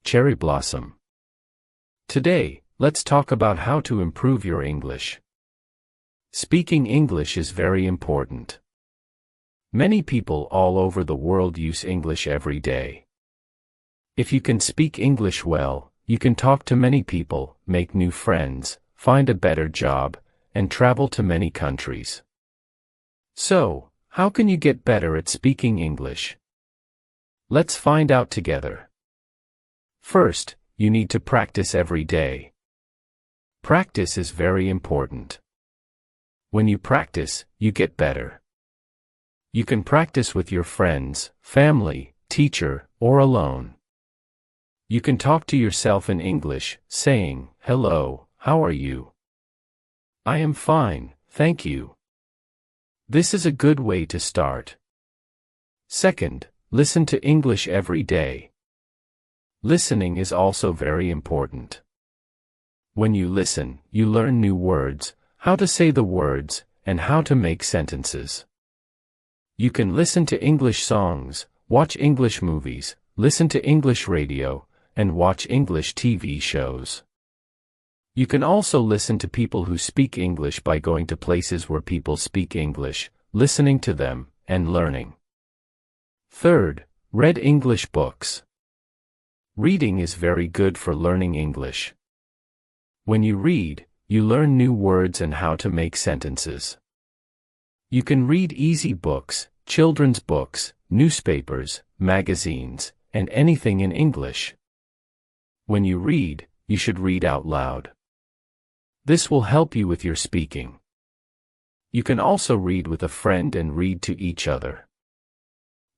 cherry blossom. Today, let's talk about how to improve your English. Speaking English is very important. Many people all over the world use English every day. If you can speak English well, you can talk to many people, make new friends, find a better job, and travel to many countries. So, how can you get better at speaking English? Let's find out together. First, you need to practice every day. Practice is very important. When you practice, you get better. You can practice with your friends, family, teacher, or alone. You can talk to yourself in English, saying, "Hello, how are you? I am fine, thank you." This is a good way to start. Second, listen to English every day. Listening is also very important. When you listen, you learn new words, how to say the words, and how to make sentences. You can listen to English songs, watch English movies, listen to English radio, and watch English TV shows. You can also listen to people who speak English by going to places where people speak English, listening to them, and learning. Third, read English books. Reading is very good for learning English. When you read, you learn new words and how to make sentences. You can read easy books, children's books, newspapers, magazines, and anything in English. When you read, you should read out loud. This will help you with your speaking. You can also read with a friend and read to each other.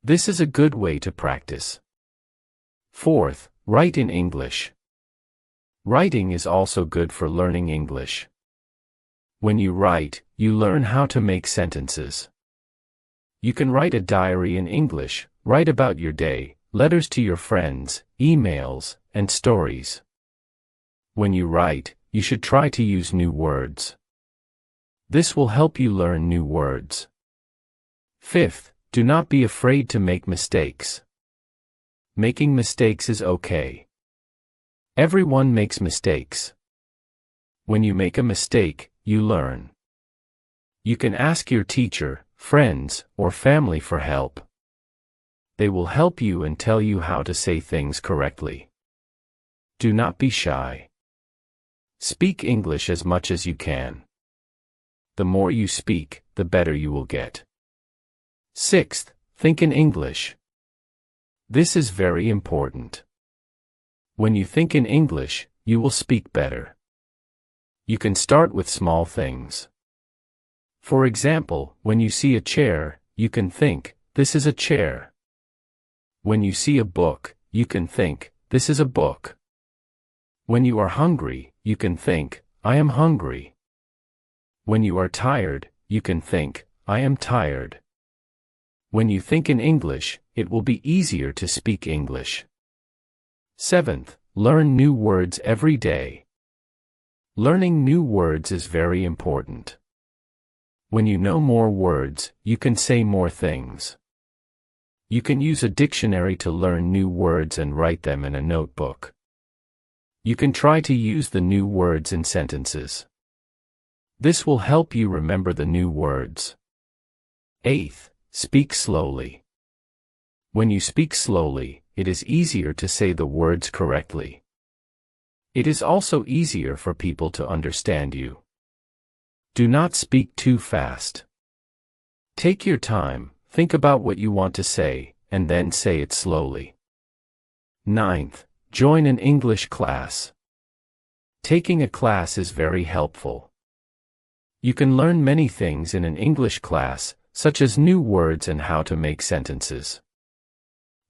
This is a good way to practice. Fourth, write in English. Writing is also good for learning English. When you write, you learn how to make sentences. You can write a diary in English, write about your day, letters to your friends, emails, and stories. When you write, you should try to use new words. This will help you learn new words. Fifth, do not be afraid to make mistakes. Making mistakes is okay. Everyone makes mistakes. When you make a mistake, you learn. You can ask your teacher, friends, or family for help. They will help you and tell you how to say things correctly. Do not be shy. Speak English as much as you can. The more you speak, the better you will get. Sixth, think in English. This is very important. When you think in English, you will speak better. You can start with small things. For example, when you see a chair, you can think, "This is a chair." When you see a book, you can think, "This is a book." When you are hungry, you can think, "I am hungry." When you are tired, you can think, "I am tired." When you think in English, it will be easier to speak English. Seventh, learn new words every day. Learning new words is very important. When you know more words, you can say more things. You can use a dictionary to learn new words and write them in a notebook. You can try to use the new words in sentences. This will help you remember the new words. Eighth, speak slowly. When you speak slowly, it is easier to say the words correctly. It is also easier for people to understand you. Do not speak too fast. Take your time, think about what you want to say, and then say it slowly. Ninth, join an English class. Taking a class is very helpful. You can learn many things in an English class, such as new words and how to make sentences.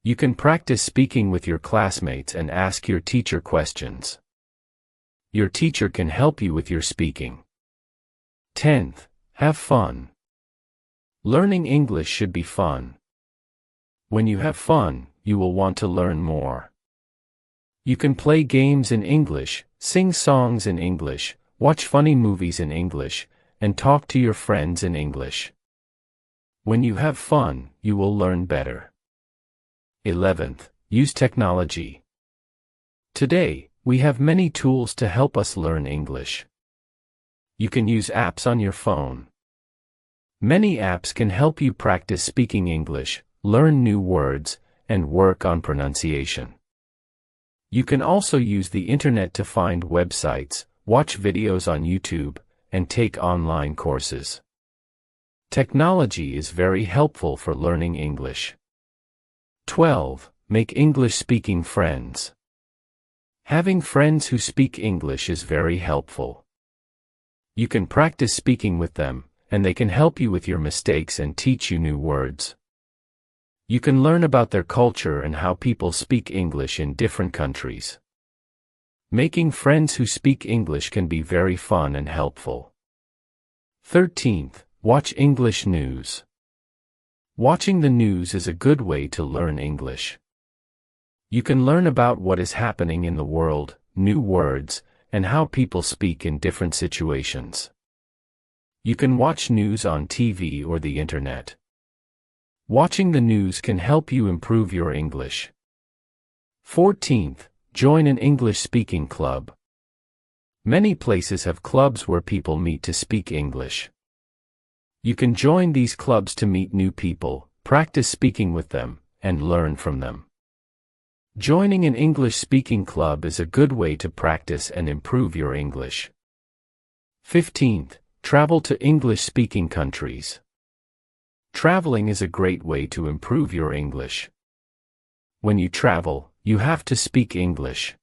You can practice speaking with your classmates and ask your teacher questions. Your teacher can help you with your speaking. 10th, have fun. Learning English should be fun. When you have fun, you will want to learn more. You can play games in English, sing songs in English, watch funny movies in English, and talk to your friends in English. When you have fun, you will learn better. 11th, use technology. Today, we have many tools to help us learn English. You can use apps on your phone. Many apps can help you practice speaking English, learn new words, and work on pronunciation. You can also use the internet to find websites, watch videos on YouTube, and take online courses. Technology is very helpful for learning English. 12. Make English-speaking friends. Having friends who speak English is very helpful. You can practice speaking with them, and they can help you with your mistakes and teach you new words. You can learn about their culture and how people speak English in different countries. Making friends who speak English can be very fun and helpful. 13th, watch English news. Watching the news is a good way to learn English. You can learn about what is happening in the world, new words, and how people speak in different situations. You can watch news on TV or the internet. Watching the news can help you improve your English. 14th, join an English-speaking club. Many places have clubs where people meet to speak English. You can join these clubs to meet new people, practice speaking with them, and learn from them. Joining an English-speaking club is a good way to practice and improve your English. 15th, travel to English-speaking countries. Traveling is a great way to improve your English. When you travel, you have to speak English.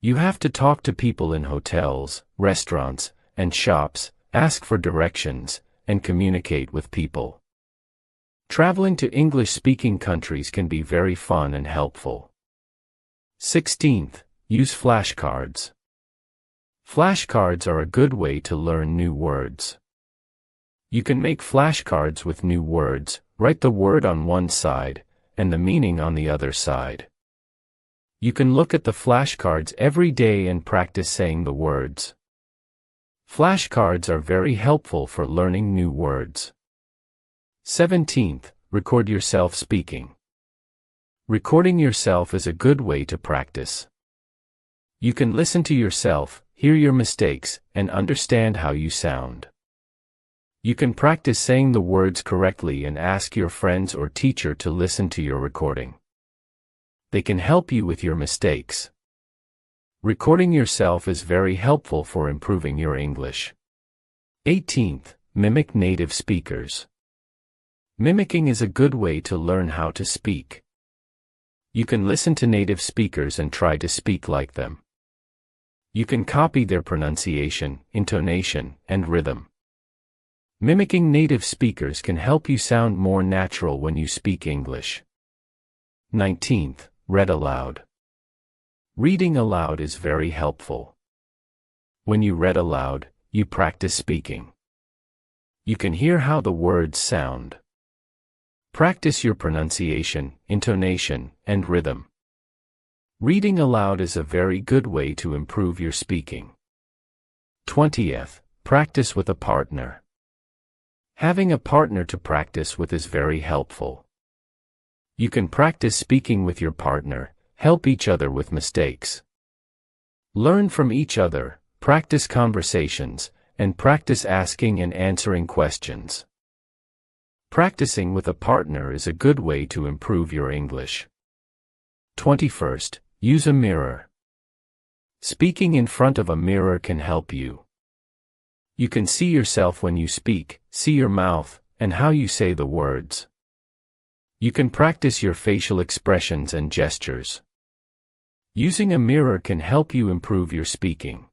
You have to talk to people in hotels, restaurants, and shops, ask for directions, and communicate with people. Traveling to English-speaking countries can be very fun and helpful. 16th, use flashcards. Flashcards are a good way to learn new words. You can make flashcards with new words, write the word on one side, and the meaning on the other side. You can look at the flashcards every day and practice saying the words. Flashcards are very helpful for learning new words. 17th, record yourself speaking. Recording yourself is a good way to practice. You can listen to yourself, hear your mistakes, and understand how you sound. You can practice saying the words correctly and ask your friends or teacher to listen to your recording. They can help you with your mistakes. Recording yourself is very helpful for improving your English. 18th, mimic native speakers. Mimicking is a good way to learn how to speak. You can listen to native speakers and try to speak like them. You can copy their pronunciation, intonation, and rhythm. Mimicking native speakers can help you sound more natural when you speak English. 19th, read aloud. Reading aloud is very helpful. When you read aloud, you practice speaking. You can hear how the words sound. Practice your pronunciation, intonation, and rhythm. Reading aloud is a very good way to improve your speaking. 20th, practice with a partner. Having a partner to practice with is very helpful. You can practice speaking with your partner, help each other with mistakes. Learn from each other, practice conversations, and practice asking and answering questions. Practicing with a partner is a good way to improve your English. 21st, use a mirror. Speaking in front of a mirror can help you. You can see yourself when you speak, see your mouth, and how you say the words. You can practice your facial expressions and gestures. Using a mirror can help you improve your speaking.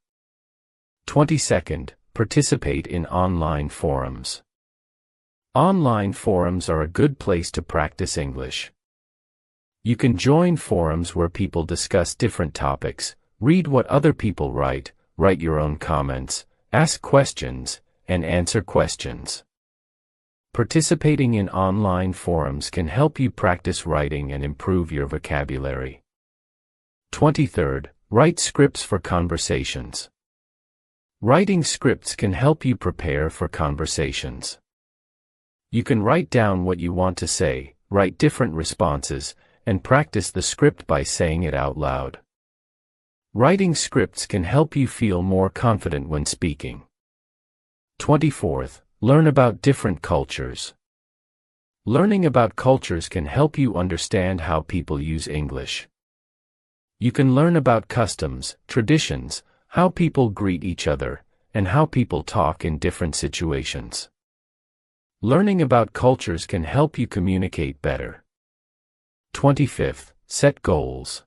22nd, participate in online forums. Online forums are a good place to practice English. You can join forums where people discuss different topics, read what other people write, write your own comments, ask questions, and answer questions. Participating in online forums can help you practice writing and improve your vocabulary. 23rd, write scripts for conversations. Writing scripts can help you prepare for conversations. You can write down what you want to say, write different responses, and practice the script by saying it out loud. Writing scripts can help you feel more confident when speaking. 24th, learn about different cultures. Learning about cultures can help you understand how people use English. You can learn about customs, traditions, how people greet each other, and how people talk in different situations. Learning about cultures can help you communicate better. 25th, set goals.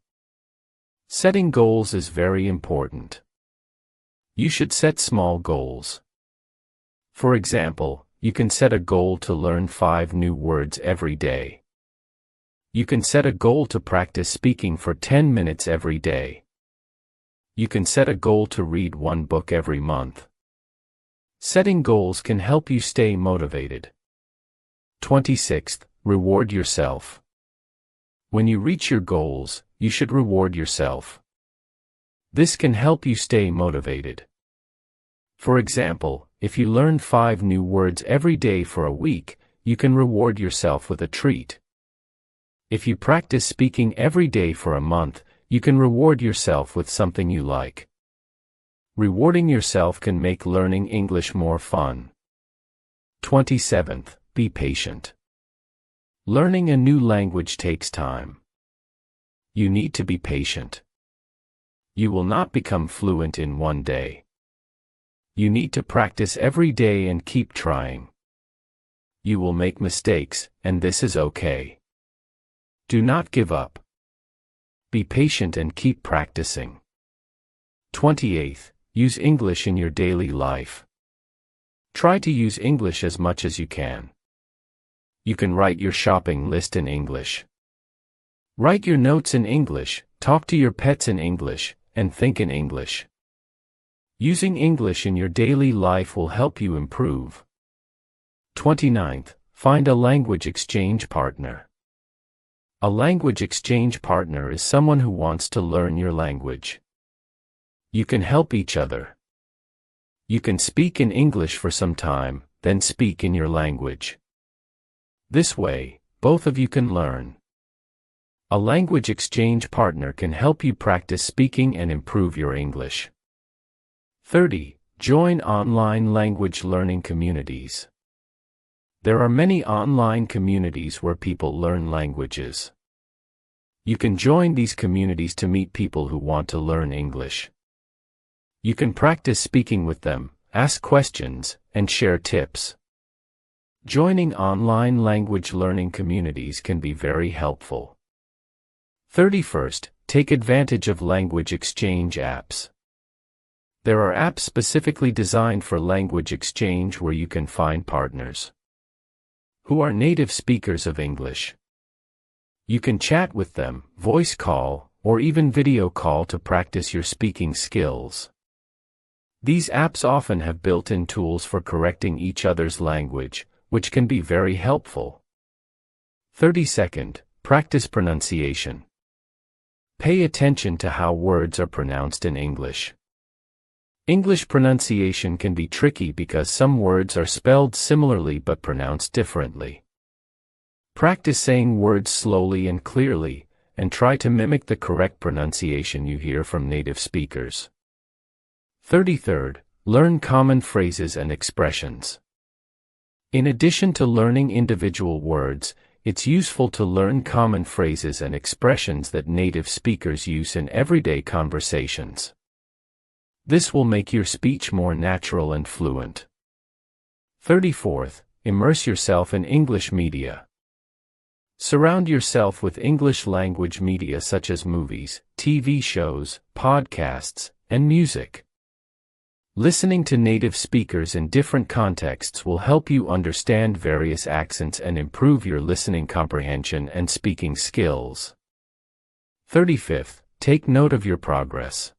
Setting goals is very important. You should set small goals. For example, you can set a goal to learn 5 new words every day. You can set a goal to practice speaking for 10 minutes every day. You can set a goal to read 1 book every month. Setting goals can help you stay motivated. 26th, reward yourself. When you reach your goals, you should reward yourself. This can help you stay motivated. For example, if you learn 5 new words every day for a week, you can reward yourself with a treat. If you practice speaking every day for a month, you can reward yourself with something you like. Rewarding yourself can make learning English more fun. 27th, be patient. Learning a new language takes time. You need to be patient. You will not become fluent in one day. You need to practice every day and keep trying. You will make mistakes, and this is okay. Do not give up. Be patient and keep practicing. 28th, use English in your daily life. Try to use English as much as you can. You can write your shopping list in English. Write your notes in English, talk to your pets in English, and think in English. Using English in your daily life will help you improve. 29th, find a language exchange partner. A language exchange partner is someone who wants to learn your language. You can help each other. You can speak in English for some time, then speak in your language. This way, both of you can learn. A language exchange partner can help you practice speaking and improve your English. 30. Join online language learning communities. There are many online communities where people learn languages. You can join these communities to meet people who want to learn English. You can practice speaking with them, ask questions, and share tips. Joining online language learning communities can be very helpful. 31st, take advantage of language exchange apps. There are apps specifically designed for language exchange where you can find partners who are native speakers of English. You can chat with them, voice call, or even video call to practice your speaking skills. These apps often have built-in tools for correcting each other's language, which can be very helpful. 32nd, practice pronunciation. Pay attention to how words are pronounced in English. English pronunciation can be tricky because some words are spelled similarly but pronounced differently. Practice saying words slowly and clearly, and try to mimic the correct pronunciation you hear from native speakers. 33rd, learn common phrases and expressions. In addition to learning individual words, it's useful to learn common phrases and expressions that native speakers use in everyday conversations. This will make your speech more natural and fluent. 34th, immerse yourself in English media. Surround yourself with English language media such as movies, TV shows, podcasts, and music. Listening to native speakers in different contexts will help you understand various accents and improve your listening comprehension and speaking skills. 35th, take note of your progress.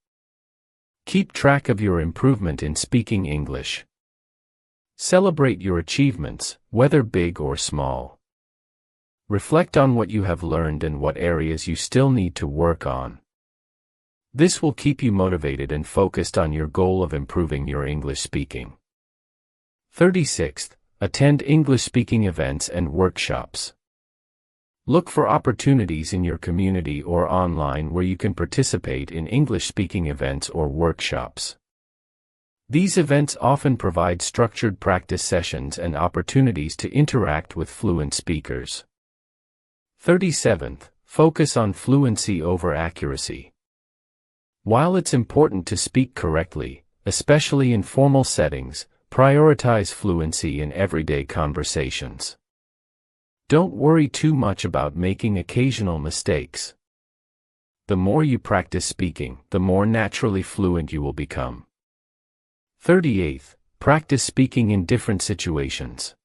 Keep track of your improvement in speaking English. Celebrate your achievements, whether big or small. Reflect on what you have learned and what areas you still need to work on. This will keep you motivated and focused on your goal of improving your English speaking. 36th, attend English speaking events and workshops. Look for opportunities in your community or online where you can participate in English-speaking events or workshops. These events often provide structured practice sessions and opportunities to interact with fluent speakers. 37th, focus on fluency over accuracy. While it's important to speak correctly, especially in formal settings, prioritize fluency in everyday conversations. Don't worry too much about making occasional mistakes. The more you practice speaking, the more naturally fluent you will become. 38th, practice speaking in different situations.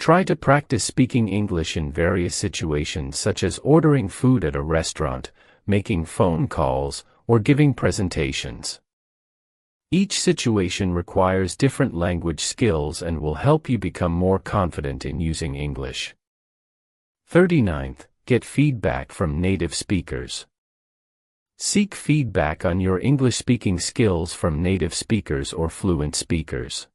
Try to practice speaking English in various situations such as ordering food at a restaurant, making phone calls, or giving presentations. Each situation requires different language skills and will help you become more confident in using English. 39th, get feedback from native speakers. Seek feedback on your English-speaking skills from native speakers or fluent speakers.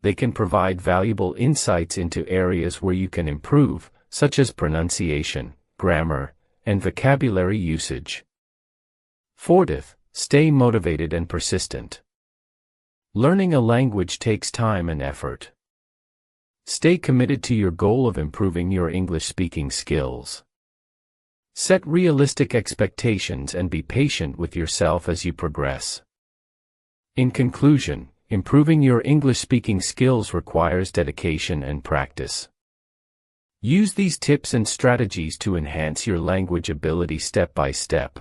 They can provide valuable insights into areas where you can improve, such as pronunciation, grammar, and vocabulary usage. 40th, stay motivated and persistent. Learning a language takes time and effort. Stay committed to your goal of improving your English-speaking skills. Set realistic expectations and be patient with yourself as you progress. In conclusion, improving your English-speaking skills requires dedication and practice. Use these tips and strategies to enhance your language ability step by step.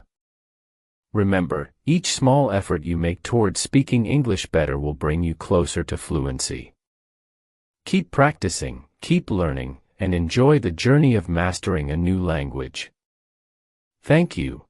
Remember, each small effort you make towards speaking English better will bring you closer to fluency. Keep practicing, keep learning, and enjoy the journey of mastering a new language. Thank you.